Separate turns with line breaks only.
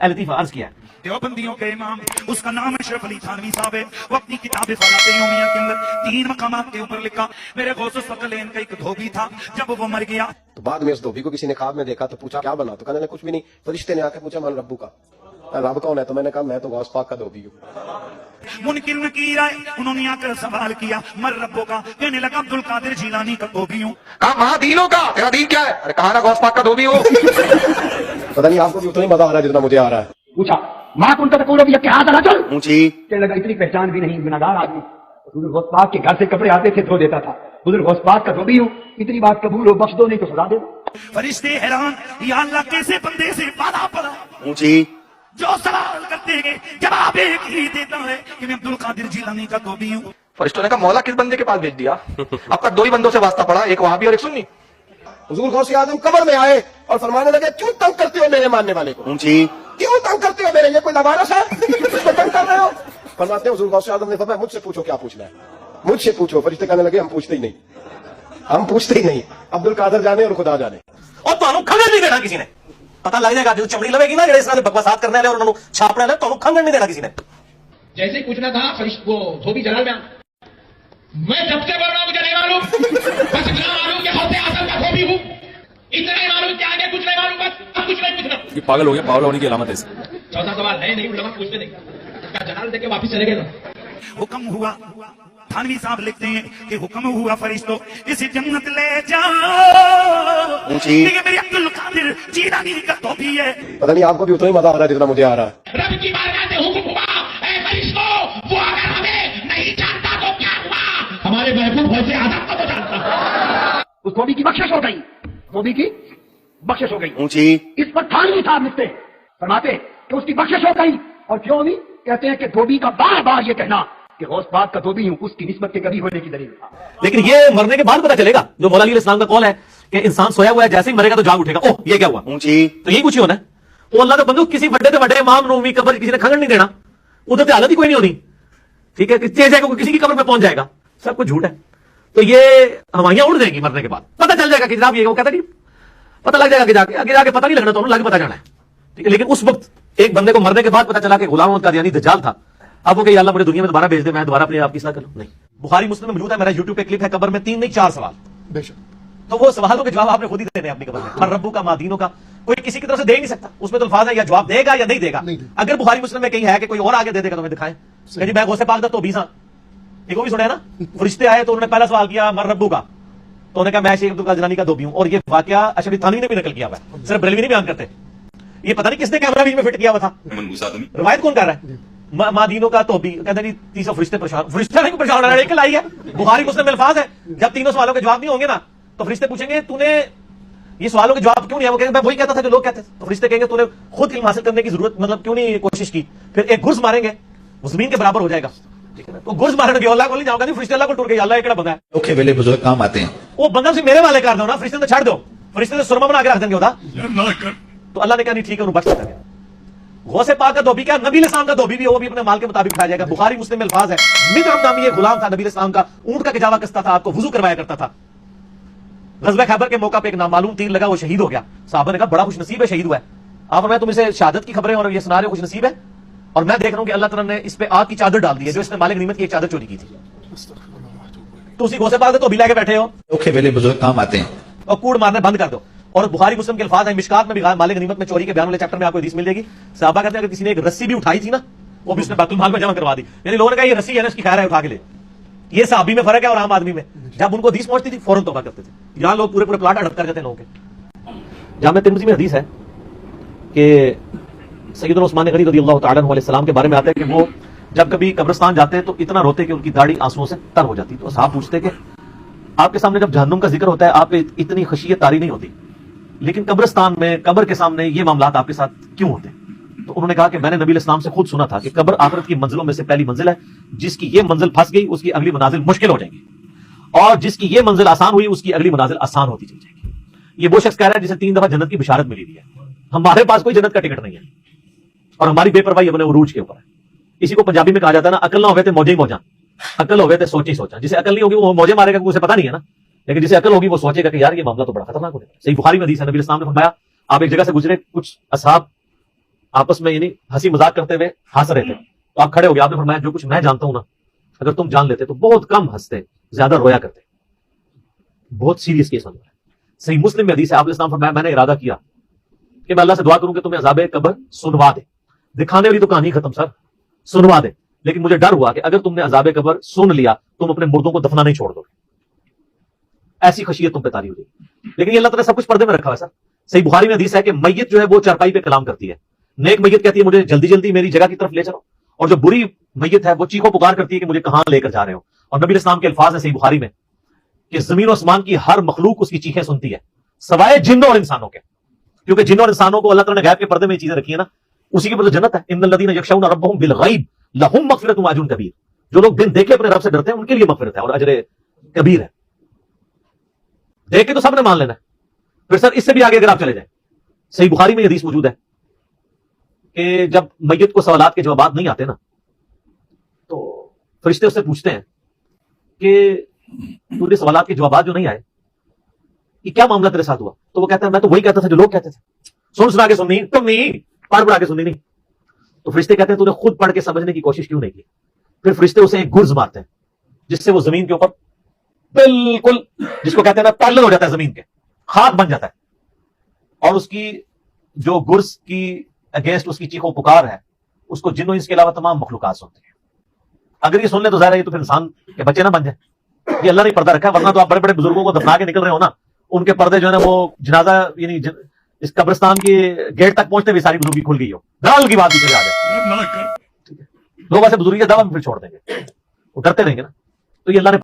लतीफ़ा अर्ज किया है।
देवबंदियों के इमाम, उसका नाम अशरफ अली थानवी साहब है। वो अपनी किताब फ़लात यौमिया के अंदर 3 मकामात के ऊपर लिखा, मेरे गौस सकलैन का एक धोबी था, जब वो मर गया
तो बाद में उस धोबी को किसी ने ख्वाब में देखा तो पूछा क्या बना, तो कहने लगा कुछ भी नहीं। फरिश्ते ने आके पूछा मन रब्बू का, रब कौन है? तो मैंने कहा मैं तो गौस पाक का धोबी हूँ।
मुनकिर नकीर आए, उन्होंने आकर सवाल किया मर रब्बो का, कहने लगा अब्दुल कादिर जीलानी का धोबी हूँ।
कहा महादीनों का, तेरा दीन क्या है? अरे कहा ना गौस पाक का धोबी हो।
पता नहीं आपको भी उतना ही मजा आ रहा है जितना मुझे आ रहा है।
पूछा माँ कौन सा तकूल क्या हाथ रहा चल
ऊंची
कहने लगा इतनी पहचान भी नहीं, गुनाहगार आदमी। हुजूर गौस पाक के घर से कपड़े आते थे, धो देता था। हुजूर गौस पाक का धोबी हूँ, इतनी बात कबूल हो, बख्श दो नहीं तो सजा दे।
फरिश्ते हैरान, या अल्लाह कैसे बंदे से वादा पड़ा,
ऊंची
जो सवाल करते हैं जवाब एक ही देता है कि मैं अब्दुल कादिर जीलानी का धोबी हूँ।
फरिश्तों ने कहा मौला किस बंदे के पास भेज दिया? आपका 2 ही बंदों से वास्ता पड़ा, एक वहां भी और एक सुन्नी।
हुजूर गौस आजम कब्र में आए और फरमाने लगे क्यों तंग करते हो मेरे मानने वाले को?
ऊंची
क्यों तंग करते हो मेरे, ये कोई लवारस है इसको तंग कर रहे हो? फरमाते हैं हुजूर गौस आजम ने फरमाया मुझसे पूछो क्या पूछना है, मुझसे पूछो। फरिश्ते कहने लगे हम पूछते ही नहीं, हम पूछते ही नहीं, अब्दुल कादिर जाने और खुदा जाने।
और ਤੁਹਾਨੂੰ ਖੰਗਣ ਨਹੀਂ ਦੇਣਾ ਕਿਸੇ ਨੇ, पता लग जाएगा जो चमड़ी लवेगी ना ਜਿਹੜੇ ਇਸ ਤਰ੍ਹਾਂ ਦੇ ਬਕਵਾਸਾਤ करने वाले और उन्होंने छापने वाले, ਤੁਹਾਨੂੰ खंगਣ नहीं देना किसी ने।
जैसे ही पूछना था फरिश्त वो धोबी जलाल में मैं जब से बोल रहा हूँ मुझे नहीं मालूम, बस इतना मालूम कि गौसे आजम का धोबी हूँ, इतना ही मालूम कि आगे कुछ नहीं मालूम, बस अब कुछ नहीं पूछना।
ये पागल हो गया, पागल होने की अलामत है इसकी।
चौथा सवाल है नहीं, उलमा पूछते नहीं, उसका जलाल देके वापिस चले गए।
हुक्म हुआ, थानवी साहब लिखते हैं कि हुक्म हुआ फरिश्तों इसे जन्नत ले जाओ,
ऊंची
लेकिन मेरे अब्दुल कादिर जीलानी का धोबी है।
पता नहीं आपको भी उतना ही मजा आ रहा है जितना मुझे आ रहा है।
रब की बारगाह से हुक्म हुआ, ऐ फरिश्तों वो अगर हमें नहीं जानता तो क्या हुआ, हमारे महबूब वैसे आदम को तो जानता। उस धोबी की बख्शिश हो गई, धोबी की बख्शिश हो गई।
ऊंची
इस पर थानवी साहब लिखते फरमाते कि उसकी बख्शिश हो गई। और क्यों नहीं? कहते हैं कि धोबी का बार बार ये कहना कि गौस पाक का धोबी हूँ उसकी निस्बत के करीब होने की दलील था।
लेकिन ये मरने के बाद पता चलेगा, जो मौला अली इस्लाम का कौल है कि इंसान सोया हुआ है, जैसे ही मरेगा तो जाग उठेगा, ओह ये क्या हुआ।
ऊंची
तो यही कुछ ही होना है। वो अल्लाह का बंदू किसी बड़े से बड़े इमाम रूमी कब्र किसी ने खंगन नहीं देना, उधर तो हालत ही कोई नहीं होनी। ठीक है, तेज जाएगा किसी की कब्र में पहुंच जाएगा, सब कुछ झूठ है। तो ये हवाइयां उड़ जाएंगी मरने के बाद, पता चल जाएगा कि जनाब ये वो कहता नहीं, पता लग जाएगा कि जाके आगे जाके पता नहीं लगना, तो लग पता जाना है। ठीक है, लेकिन उस वक्त एक बंदे को मरने के बाद पता चला कि गुलाम अहमद कादियानी दज्जाल था, अब वो कही अल्लाह मुझे दुनिया में दोबारा भेज दे, मैं दोबारा अपने आप की इस्लाह कर लूं। नहीं, बुखारी मुस्लिम में मौजूद है, मेरा यूट्यूब पे क्लिप है, कब्र में 3 नहीं 4 सवाल। तो वो सवालों के जवाब आपने खुद ही देने अपनी कब्र में, मर रब्बू का मादीनों का कोई किसी की तरफ से दे ही नहीं सकता। उसमें तो अल्फाज है या जवाब देगा या नहीं देगा। अगर बुखारी मुस्लिम में कहीं है कि कोई और आगे दे देगा तो मैं दिखाएं कि मैं गौसे पाक दा तो 20 एक वो भी सुना है ना, फरिश्ते आए तो उन्होंने पहला सवाल किया मर रब्बू का, तो उन्होंने कहा मैं शेख अब्दुल कादिर जीलानी का धोबी हूं। और ये वाकया अशरफ थानवी ने भी नकल किया हुआ है, सिर्फ बरेलवी नहीं बयान करते। ये पता नहीं किसने कैमरा बीच में फिट किया हुआ था, रवायत कौन कर रहा है? मादीनों का धोबी कहते नहीं, 300 फरिश्ते परेशान, फरिश्ते नहीं परेशान होना, एक लाई है। बुखारी मुस्लिम में अल्फाज है, जब तीनों सवालों के जवाब नहीं होंगे ना तो फरिश्ते पूछेंगे तूने ये सवालों के जवाब क्यों नहीं है? वो कहेंगे मैं वही कहता था जो लोग कहते। तो फरिश्ते कहेंगे तूने खुद इल्म हासिल करने की जरूरत मतलब क्यों नहीं कोशिश की? फिर एक गुर्ज मारेंगे, वो जमीन के बराबर हो जाएगा। ठीक है ना, तो गुर्ज मारने के अल्लाह को नहीं जाऊंगा, नहीं फरिश्ते अल्लाह को टूट गए, अल्लाह एकड़ा बंदा है।
ओके वेले बुजुर्ग काम आते हैं,
वो बंदा से मेरे वाले कर दो ना, फरिश्ते तो छाड़ दो, फरिश्ते से सुरमा बना के रख देंगे होता। तो अल्लाह ने कहा नहीं ठीक है, उन्हें बख्श दिया। गौसे पाक का धोबी क्या नबी इस्लाम का धोबी भी, वो भी अपने माल के मुताबिक खाया जाएगा। बुखारी मुस्लिम में अल्फाज है, मिदरम नामी ये गुलाम था नबी इस्लाम का, ऊंट का गिजावा कसता था, आपको वुजू करवाया करता था। गज़वा खैबर के मौका पे एक नामालूम तीर लगा, वो शहीद हो गया। साहबा ने कहा बड़ा खुश नसीब है शहीद हुआ है। आप मैं तुम इसे शहादत की खबरें और ये सुना रहे हो, खुश नसीब है। और मैं देख रहा हूं कि अल्लाह ताला ने इस पे आग की चादर डाल दी है, जो इसने मालिक गनीमत की एक चादर चोरी की थी। तो उसी गौसे पाक तो भी लेके बैठे हो,
ओके वेले बुजुर्ग काम आते हैं,
और कूड़ मारने बंद कर दो। और बुखारी मुस्लिम के अल्फाज है, मिशकात में भी मालिक गनीमत में चोरी के बयान वाले चैप्टर में आपको हदीस मिल जाएगी। साहबा कहते हैं अगर किसी ने एक रस्सी भी उठाई थी ना, वो भी उसने बैतुल माल में जमा करवा दी। यानी लोगों ने कहा ये रस्सी है ना, इसकी खैर है उठा के ले। ये साहबी में फर्क है और आम आदमी में। जब उनको हदीस पहुंचती थी फौरन तौबा करते थे। यहाँ लोग पूरे पूरे प्लाट अडप कर जाते हैं लोगों के। जामे तिर्मिज़ी में हदीस है कि सैयदना उस्मान गनी रज़ियल्लाहु तआला अन्हु अलैहि सलाम के बारे में आता है कि वो जब कभी कब्रिस्तान जाते तो इतना रोते कि उनकी दाढ़ी आंसुओं से तर हो जाती। तो साहब पूछते कि आपके सामने जब जहन्नुम का जिक्र होता है आप इतनी खशियत तारी नहीं होती, लेकिन कब्रिस्तान में कब्र के सामने ये मामलात आपके साथ क्यों होते? तो उन्होंने कहा कि मैंने नबी इस्लाम से खुद सुना था कि कब्र आखिरत की मंजिलों में से पहली मंजिल है, जिसकी ये मंजिल फंस गई उसकी अगली मनाजिल मुश्किल हो जाएगी, और जिसकी ये मंजिल आसान हुई उसकी अगली मनाजिल आसान होती चली जाएगी। ये वो शख्स कह रहा है जिसे 3 दफा जन्नत की बिशारत मिली हुई है। हमारे पास कोई जन्नत का टिकट नहीं है और हमारी बेपरवाही अपने उरूज के ऊपर है। इसी को पंजाबी में कहा जाता है ना, अकल ना होवे थे मौजे ही मौजा, अकल होवे थे सोची सोचा। जिसे अकल नहीं होगी वो मौजे मारेगा, उसे पता नहीं है ना, लेकिन जिसे अकल होगी वो सोचेगा कि यार ये मामला तो बड़ा खतरनाक हो जाएगा। सही बुखारी में हदीस है, नबी इस्लाम ने फरमाया आप एक जगह से गुजरे, कुछ असहाब آپس میں یعنی ہنسی مذاق کرتے ہوئے ہنس رہے تھے, تو آپ کھڑے ہو گئے, آپ نے فرمایا جو کچھ میں جانتا ہوں نا اگر تم جان لیتے تو بہت کم ہنستے, زیادہ رویا کرتے. بہت سیریس کیس ہوتا ہے. صحیح مسلم میں حدیث ہے, آپ نے اسلام فرمایا میں نے ارادہ کیا کہ میں اللہ سے دعا کروں کہ تمہیں عذاب قبر سنوا دے. دکھانے والی تو کہانی ختم سر, سنوا دے. لیکن مجھے ڈر ہوا کہ اگر تم نے عذاب قبر سن لیا تم اپنے مردوں کو دفنا نہیں چھوڑ دو گے, ایسی خشیت تم پہ تاری ہو گئی. لیکن یہ اللہ تعالیٰ نے سب کچھ پردے میں رکھا ہے سر. صحیح بخاری میں حدیث ہے کہ میت جو ہے وہ چارپائی پہ کلام کرتی ہے. نیک میت کہتی ہے مجھے جلدی جلدی میری جگہ کی طرف لے چلو, اور جو بری میت ہے وہ چیخو پکار کرتی ہے کہ مجھے کہاں لے کر جا رہے ہو. اور نبی اسلام کے الفاظ ہیں صحیح بخاری میں کہ زمین و آسمان کی ہر مخلوق اس کی چیخیں سنتی ہے سوائے جنوں اور انسانوں کے, کیونکہ جنوں اور انسانوں کو اللہ تعالیٰ نے غیب کے پردے میں یہ چیزیں رکھی ہیں نا, اسی کے بدلے جنت ہے. ان الذین یخشون ربهم بالغیب لہم مغفرۃ و اجر کبیر. جو لوگ دن دیکھے اپنے رب سے ڈرتے ہیں ان کے لیے مغفرت ہے اور اجر کبیر ہے. دیکھ کے تو سب نے مان لینا ہے. پھر سر اس سے بھی آگے اگر آپ چلے جائیں, صحیح بخاری میں یہ حدیث موجود ہے کہ جب میت کو سوالات کے جوابات نہیں آتے نا تو فرشتے اس سے پوچھتے ہیں کہ تجھے سوالات کے جوابات جو نہیں آئے یہ کیا معاملہ تیرے ساتھ ہوا؟ تو وہ کہتا ہے میں تو وہی کہتا تھا جو لوگ کہتے تھے, سنا کے سننی تم نہیں, پڑھ کے سننی نہیں. تو فرشتے کہتے ہیں تو نے خود پڑھ کے سمجھنے کی کوشش کیوں نہیں کی؟ پھر فرشتے اسے ایک گرز مارتے ہیں جس سے وہ زمین کے اوپر بالکل, جس کو کہتے ہیں نا پیرلل ہو جاتا ہے, زمین کے خاک بن جاتا ہے. اور اس کی جو گرز کی اگینسٹ اس کی چیخو پکار ہے اس کو جنوں اس کے علاوہ تمام مخلوقات سنتے ہیں. اگر یہ سن لے تو ظاہر ہے یہ تو پھر انسان کے بچے نہ بن جائیں. یہ اللہ نے پردہ رکھا ہے, ورنہ تو آپ بڑے بڑے بزرگوں کو دفنا کے نکل رہے ہو نا, ان کے پردے جو ہے نا وہ جنازہ یعنی اس قبرستان کے گیٹ تک پہنچتے ہوئے ساری بزرگی کھل گئی ہو, دال کی بات بھی چلے آ جائے. لوگ ایسے بزرگی کا دعویٰ بھی پھر چھوڑ دیں گے, وہ ڈرتے رہیں گے نا. تو یہ اللہ نے